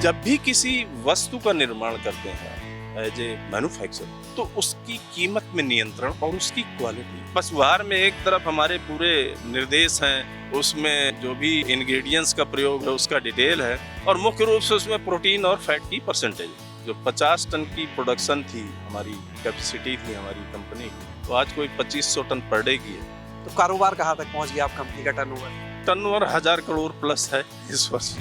जब भी किसी वस्तु का निर्माण करते हैं एज ए मैन्युफैक्चर, तो उसकी कीमत में नियंत्रण और उसकी क्वालिटी। बस व्यवहार में एक तरफ हमारे पूरे निर्देश हैं, उसमें जो भी इंग्रेडिएंट्स का प्रयोग है उसका डिटेल है, और मुख्य रूप से उसमें प्रोटीन और फैट की परसेंटेज। जो 50 टन की प्रोडक्शन थी, हमारी कैपेसिटी थी हमारी कंपनी की, तो आज कोई 2500 टन पर डे की है। तो कारोबार कहाँ तक पहुँच गया आप कंपनी का टर्नओवर? टर्नओवर 1000 करोड़ प्लस है इस वर्ष।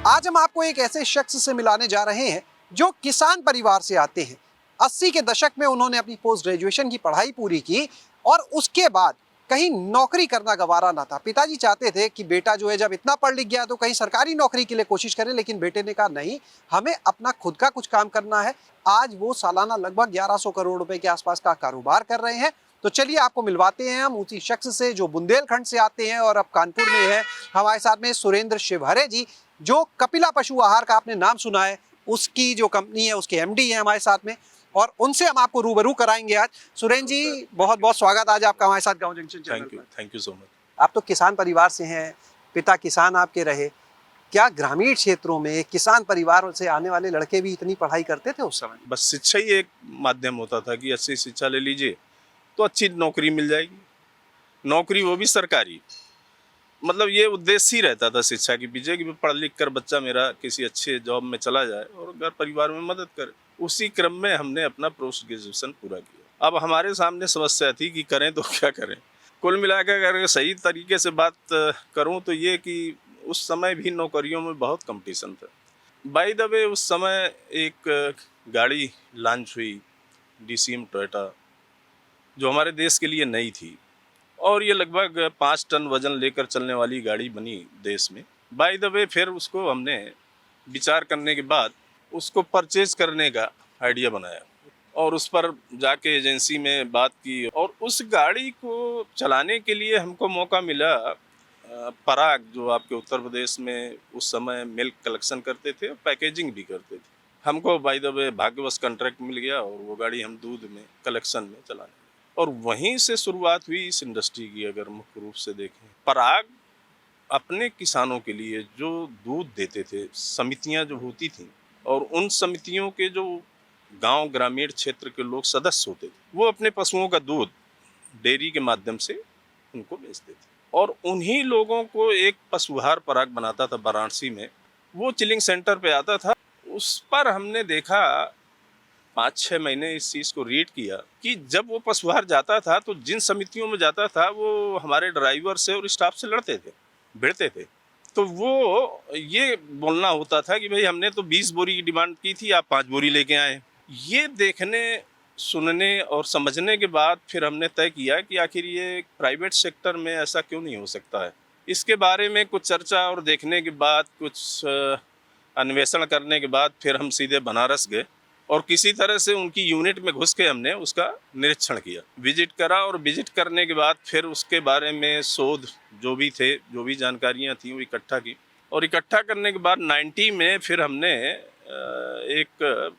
आज हम आपको एक ऐसे शख्स से मिलाने जा रहे हैं जो किसान परिवार से आते हैं। 80 के दशक में उन्होंने अपनी पोस्ट ग्रेजुएशन की पढ़ाई पूरी की और उसके बाद कहीं नौकरी करना गवारा ना था। पिताजी चाहते थे कि बेटा जो है जब इतना पढ़ लिख गया तो कहीं सरकारी नौकरी के लिए कोशिश करे, लेकिन बेटे ने कहा नहीं, हमें अपना खुद का कुछ काम करना है। आज वो सालाना लगभग 1100 करोड़ रुपए के आसपास का कारोबार कर रहे हैं। तो चलिए आपको मिलवाते हैं हम उसी शख्स से जो बुंदेलखंड से आते हैं और अब कानपुर में है। हमारे साथ में सुरेंद्र शिवहरे जी, जो कपिला पशु आहार का आपने नाम सुना है, उसकी जो कंपनी है उसके एमडी है हमारे साथ में, और उनसे हम आपको रूबरू कराएंगे आज। सुरेंद्र जी, बहुत बहुत स्वागत आज आपका हमारे साथ गांव जंक्शन चैनल पर। Thank you so much. आप तो किसान परिवार से हैं, पिता किसान आपके रहे। क्या ग्रामीण क्षेत्रों में किसान परिवार से आने वाले लड़के भी इतनी पढ़ाई करते थे उस समय? बस शिक्षा ही एक माध्यम होता था कि अच्छी शिक्षा ले लीजिए तो अच्छी नौकरी मिल जाएगी, नौकरी वो भी सरकारी। मतलब ये उद्देश्य ही रहता था शिक्षा के पीछे कि पढ़ लिख कर बच्चा मेरा किसी अच्छे जॉब में चला जाए और घर परिवार में मदद करे। उसी क्रम में हमने अपना पोस्ट ग्रेजुएशन पूरा किया। अब हमारे सामने समस्या थी कि करें तो क्या करें। कुल मिलाकर अगर सही तरीके से बात करूं तो ये कि उस समय भी नौकरियों में बहुत कंपटीशन था। बाय द वे उस समय एक गाड़ी लॉन्च हुई, DCM टोयोटा, जो हमारे देश के लिए नई थी, और ये लगभग 5 टन वजन लेकर चलने वाली गाड़ी बनी देश में। बाय द वे फिर उसको हमने विचार करने के बाद उसको परचेज करने का आइडिया बनाया और उस पर जाके एजेंसी में बात की, और उस गाड़ी को चलाने के लिए हमको मौका मिला। पराग, जो आपके उत्तर प्रदेश में उस समय मिल्क कलेक्शन करते थे और पैकेजिंग भी करते थे, हमको बाय द वे भाग्यवश कॉन्ट्रैक्ट मिल गया और वो गाड़ी हम दूध में कलेक्शन में चलाने, और वहीं से शुरुआत हुई इस इंडस्ट्री की। अगर मुख्य रूप से देखें, पराग अपने किसानों के लिए जो दूध देते थे, समितियां जो होती थीं, और उन समितियों के जो गांव ग्रामीण क्षेत्र के लोग सदस्य होते थे, वो अपने पशुओं का दूध डेयरी के माध्यम से उनको बेचते थे, और उन्हीं लोगों को एक पशुहार पराग बनाता था वाराणसी में। वो चिलिंग सेंटर पे आता था। उस पर हमने देखा, 5-6 महीने इस चीज़ को रीड किया कि जब वो पशुहार जाता था तो जिन समितियों में जाता था वो हमारे ड्राइवर से और स्टाफ से लड़ते थे, भिड़ते थे। तो वो ये बोलना होता था कि भाई हमने तो 20 बोरी की डिमांड की थी, आप 5 बोरी लेके आए। ये देखने, सुनने और समझने के बाद फिर हमने तय किया कि आखिर ये प्राइवेट सेक्टर में ऐसा क्यों नहीं हो सकता है। इसके बारे में कुछ चर्चा और देखने के बाद, कुछ अन्वेषण करने के बाद फिर हम सीधे बनारस गए और किसी तरह से उनकी यूनिट में घुस के हमने उसका निरीक्षण किया, विजिट करा, और विजिट करने के बाद फिर उसके बारे में शोध जो भी थे, जो भी जानकारियां थी, वो इकट्ठा की, और इकट्ठा करने के बाद 90 में फिर हमने एक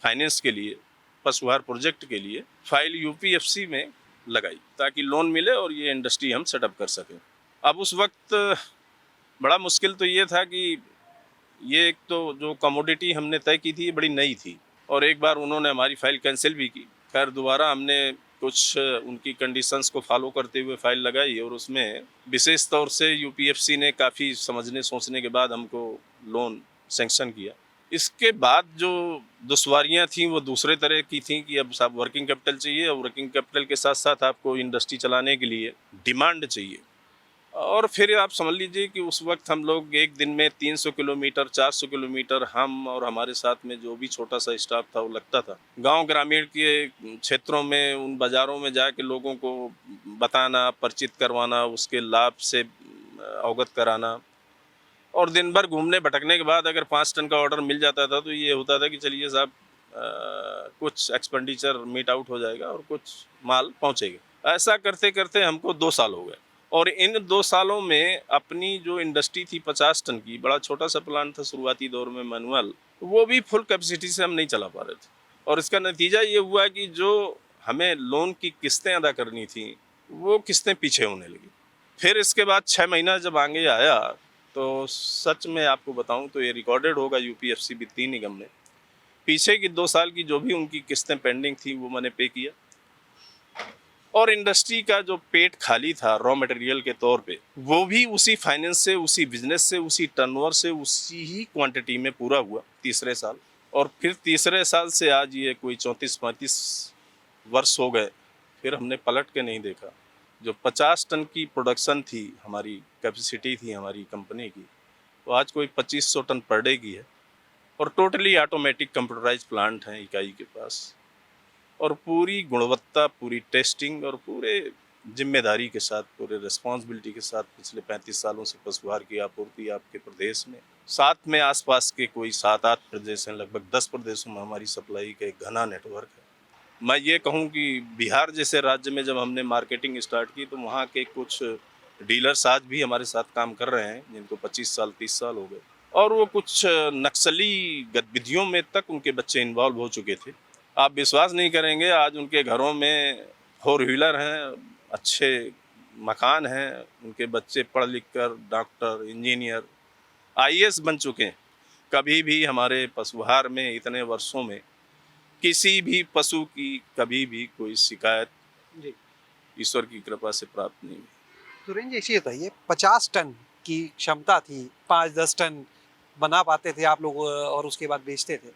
फाइनेंस के लिए, पशुहार प्रोजेक्ट के लिए फाइल UPFC में लगाई ताकि लोन मिले और ये इंडस्ट्री हम सेटअप कर सकें। अब उस वक्त बड़ा मुश्किल तो ये था कि ये एक तो जो कमोडिटी हमने तय की थी ये बड़ी नई थी, और एक बार उन्होंने हमारी फ़ाइल कैंसिल भी की। खैर दोबारा हमने कुछ उनकी कंडीशंस को फॉलो करते हुए फ़ाइल लगाई, और उसमें विशेष तौर से UPFC ने काफ़ी समझने सोचने के बाद हमको लोन सेंक्शन किया। इसके बाद जो दुश्वारियाँ थीं वो दूसरे तरह की थीं कि अब साहब वर्किंग कैपिटल चाहिए, और वर्किंग कैपिटल के साथ साथ आपको इंडस्ट्री चलाने के लिए डिमांड चाहिए। और फिर आप समझ लीजिए कि उस वक्त हम लोग एक दिन में 300 किलोमीटर, 400 किलोमीटर, हम और हमारे साथ में जो भी छोटा सा स्टाफ था वो लगता था। गांव ग्रामीण के क्षेत्रों में, उन बाज़ारों में जाके लोगों को बताना, परिचित करवाना, उसके लाभ से अवगत कराना, और दिन भर घूमने भटकने के बाद अगर 5 टन का ऑर्डर मिल जाता था तो ये होता था कि चलिए साहब कुछ एक्सपेंडिचर मीट आउट हो जाएगा और कुछ माल पहुँचेगा। ऐसा करते करते हमको 2 साल हो गए, और इन 2 सालों में अपनी जो इंडस्ट्री थी 50 टन की, बड़ा छोटा सा प्लांट था शुरुआती दौर में मैनुअल, वो भी फुल कैपेसिटी से हम नहीं चला पा रहे थे, और इसका नतीजा ये हुआ कि जो हमें लोन की किस्तें अदा करनी थी वो किस्तें पीछे होने लगी। फिर इसके बाद 6 महीना जब आगे आया तो सच में आपको बताऊं तो ये रिकॉर्डेड होगा यूपीएफसी वित्तीय निगम में। पीछे की 2 साल की जो भी उनकी किस्तें पेंडिंग थी वो मैंने पे किया, और इंडस्ट्री का जो पेट खाली था रॉ मटेरियल के तौर पे, वो भी उसी फाइनेंस से, उसी बिजनेस से, उसी टर्नओवर से, उसी ही क्वांटिटी में पूरा हुआ तीसरे साल। और फिर तीसरे साल से आज ये कोई 34-35 वर्ष हो गए, फिर हमने पलट के नहीं देखा। जो 50 टन की प्रोडक्शन थी, हमारी कैपेसिटी थी हमारी कंपनी की, तो आज कोई 2500 टन पर डे की है, और टोटली ऑटोमेटिक कंप्यूटराइज प्लांट हैं इकाई के पास, और पूरी गुणवत्ता, पूरी टेस्टिंग और पूरे जिम्मेदारी के साथ, पूरे रिस्पॉन्सिबिलिटी के साथ पिछले 35 सालों से पशुहार की आपूर्ति आपके प्रदेश में, साथ में आसपास के कोई 7-8 प्रदेश हैं, लगभग 10 प्रदेशों में हमारी सप्लाई का एक घना नेटवर्क है। मैं ये कहूँ कि बिहार जैसे राज्य में जब हमने मार्केटिंग स्टार्ट की, तो वहाँ के कुछ डीलर्स आज भी हमारे साथ काम कर रहे हैं, जिनको 25 साल 30 साल हो गए, और वो कुछ नक्सली गतिविधियों में तक उनके बच्चे इन्वॉल्व हो चुके थे। आप विश्वास नहीं करेंगे, आज उनके घरों में 4 व्हीलर हैं, अच्छे मकान हैं, उनके बच्चे पढ़ लिख कर डॉक्टर, इंजीनियर, आईएएस बन चुके हैं। कभी भी हमारे पशुहार में इतने वर्षों में किसी भी पशु की कभी भी कोई शिकायत जी। ईश्वर की कृपा से प्राप्त नहीं हुई। सुरेंद्र जी, ऐसे बताइए, 50 टन की क्षमता थी, 5-10 टन बना पाते थे आप लोग और उसके बाद बेचते थे।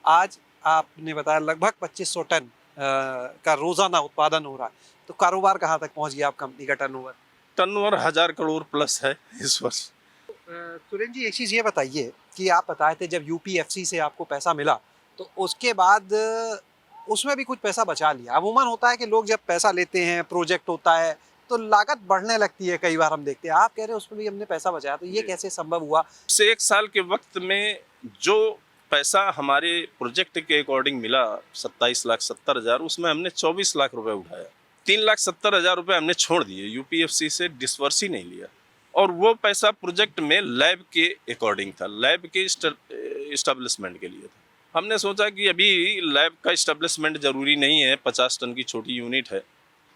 आज आपने बताया लगभग 2500 टन का रोजाना उत्पादन हो रहा है, तो कारोबार कहाँ तक पहुंच गया आप कंपनी का टर्नओवर? टर्नओवर 1000 करोड़ प्लस है इस वर्ष। सुरेंद्र जी, एक चीज़ ये बताइए कि आप बताए थे जब यूपीएफसी से आपको पैसा मिला, तो उसके बाद उसमें भी कुछ पैसा बचा लिया। अमूमन होता है कि लोग जब पैसा लेते हैं, प्रोजेक्ट होता है, तो लागत बढ़ने लगती है, कई बार हम देखते हैं। आप कह रहे हैं उसमें भी हमने पैसा बचाया, तो ये जी। कैसे संभव हुआ? से 1 साल के वक्त में जो पैसा हमारे प्रोजेक्ट के अकॉर्डिंग मिला, 27,70,000, उसमें हमने 24 लाख रुपए उठाया। 3,70,000 रुपए हमने छोड़ दिए, यूपीएफसी से डिस्बर्स ही नहीं लिया, और वो पैसा प्रोजेक्ट में लैब के अकॉर्डिंग था, लैब के इस्टेब्लिशमेंट के लिए था। हमने सोचा कि अभी लैब का इस्टेब्लिशमेंट जरूरी नहीं है, 50 टन की छोटी यूनिट है।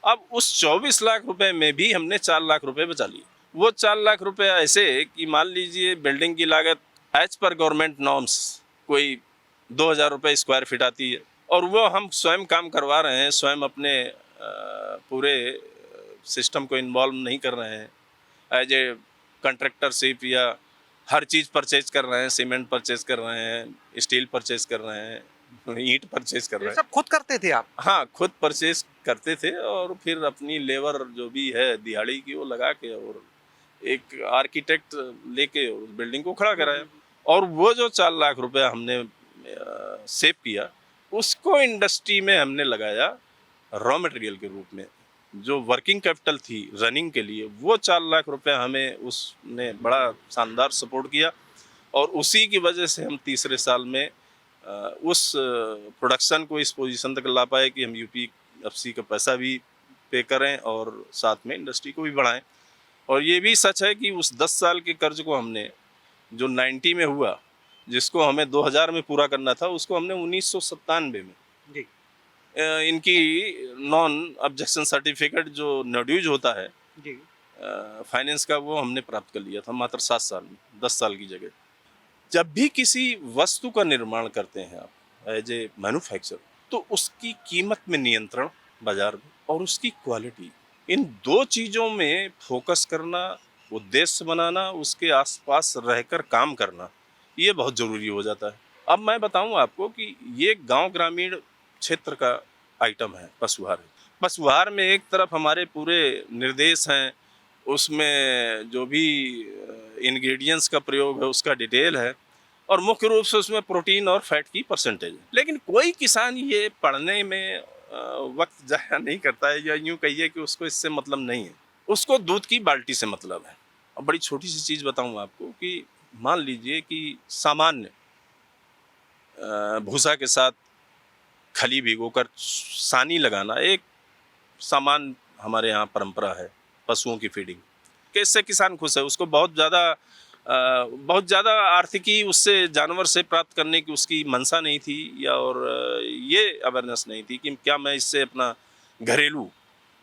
अब उस 24 लाख रुपए में भी हमने 4 लाख रुपए बचा लिए। वो 4 लाख रुपए ऐसे कि मान लीजिए बिल्डिंग की लागत एज पर गवर्नमेंट नॉर्म्स कोई 2,000 रुपये स्क्वायर फीट आती है, और वो हम स्वयं काम करवा रहे हैं, स्वयं अपने पूरे सिस्टम को इन्वॉल्व नहीं कर रहे हैं, एज ए कंट्रैक्टरशिप या हर चीज़ परचेज कर रहे हैं, सीमेंट परचेज कर रहे हैं, स्टील परचेज कर रहे हैं, ईंट परचेज कर रहे ये हैं। सब खुद करते थे आप? हाँ, खुद परचेज करते थे, और फिर अपनी लेबर जो भी है दिहाड़ी की वो लगा के, और एक आर्किटेक्ट लेके उस बिल्डिंग को खड़ा कराया। और वो जो 4 लाख रुपए हमने सेव किया, उसको इंडस्ट्री में हमने लगाया रॉ मटेरियल के रूप में। जो वर्किंग कैपिटल थी रनिंग के लिए, वो 4 लाख रुपए हमें उसने बड़ा शानदार सपोर्ट किया, और उसी की वजह से हम तीसरे साल में उस प्रोडक्शन को इस पोजीशन तक ला पाए कि हम यूपीएफसी का पैसा भी पे करें और साथ में इंडस्ट्री को भी बढ़ाएं। और ये भी सच है कि उस 10 साल के कर्ज को हमने, जो 90 में हुआ, जिसको हमें 2000 में पूरा करना था, उसको हमने 1997 में जी। इनकी नॉन ऑब्जेक्शन सर्टिफिकेट जो नोड्यूज होता है जी। फाइनेंस का, वो हमने प्राप्त कर लिया था मात्र 7 साल में, 10 साल की जगह। जब भी किसी वस्तु का निर्माण करते हैं आप एज ए मैन्युफैक्चर, तो उसकी कीमत में नियंत्रण बाजार में, और उसकी क्वालिटी, इन 2 चीज़ों में फोकस करना, उद्देश्य बनाना, उसके आसपास रहकर काम करना, ये बहुत ज़रूरी हो जाता है। अब मैं बताऊं आपको कि ये गांव ग्रामीण क्षेत्र का आइटम है पशुहार। पशुहार में एक तरफ हमारे पूरे निर्देश हैं, उसमें जो भी इंग्रेडिएंट्स का प्रयोग है उसका डिटेल है, और मुख्य रूप से उसमें प्रोटीन और फैट की परसेंटेज है। लेकिन कोई किसान ये पढ़ने में वक्त ज़ाया नहीं करता है, या यूँ कहिए कि उसको इससे मतलब नहीं है, उसको दूध की बाल्टी से मतलब है। अब बड़ी छोटी सी चीज़ बताऊँ आपको कि मान लीजिए कि सामान्य भूसा के साथ खली भिगोकर सानी लगाना एक सामान्य हमारे यहाँ परंपरा है पशुओं की फीडिंग कि इससे किसान खुश है। उसको बहुत ज़्यादा आर्थिकी उससे जानवर से प्राप्त करने की उसकी मंशा नहीं थी, या और ये अवेयरनेस नहीं थी कि क्या मैं इससे अपना घरेलू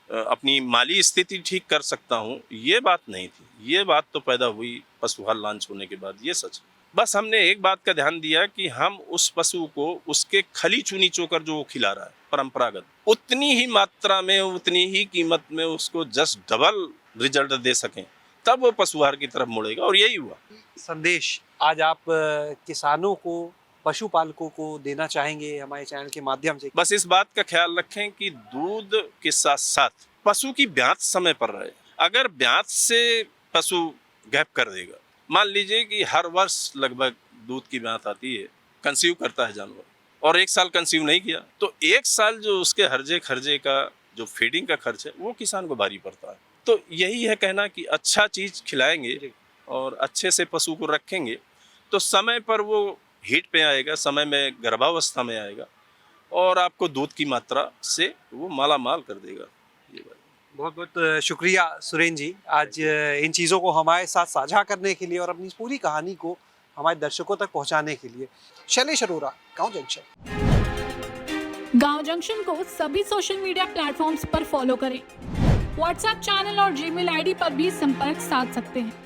अपनी माली स्थिति ठीक कर सकता हूँ, ये बात नहीं थी। ये बात तो पैदा हुई पशुहार लॉन्च होने के बाद, ये सच है। बस हमने एक बात का ध्यान दिया कि हम उस पशु को उसके खली चूनी चोकर जो वो खिला रहा है परंपरागत, उतनी ही मात्रा में, उतनी ही कीमत में उसको जस्ट डबल रिजल्ट दे सकें, तब वो पशुहार की तरफ मुड़ेगा, और यही हुआ। संदेश आज आप किसानों को, पशुपालकों को देना चाहेंगे हमारे चैनल के माध्यम से? बस इस बात का ख्याल रखें कि दूध के साथ साथ पशु की ब्यात समय पर रहे। अगर ब्यात से पशु गैप कर देगा, मान लीजिए कि हर वर्ष लगभग दूध की ब्यात आती है, कंसीव करता है जानवर, और एक साल कंसीव नहीं किया, तो एक साल जो उसके हर्जे खर्जे का जो फीडिंग का खर्च है वो किसान को भारी पड़ता है। तो यही है कहना कि अच्छा चीज खिलाएंगे और अच्छे से पशु को रखेंगे तो समय पर वो हीट पे आएगा, समय में गर्भावस्था में आएगा, और आपको दूध की मात्रा से वो माला माल कर देगा। ये बात। बहुत बहुत शुक्रिया सुरेंद्र जी, आज इन चीज़ों को हमारे साथ साझा करने के लिए और अपनी इस पूरी कहानी को हमारे दर्शकों तक पहुंचाने के लिए। शैलेश अरोरा, गांव जंक्शन। गांव जंक्शन को सभी सोशल मीडिया प्लेटफॉर्म्स पर फॉलो करें। व्हाट्सएप चैनल और जीमेल आईडी पर भी संपर्क साध सकते हैं।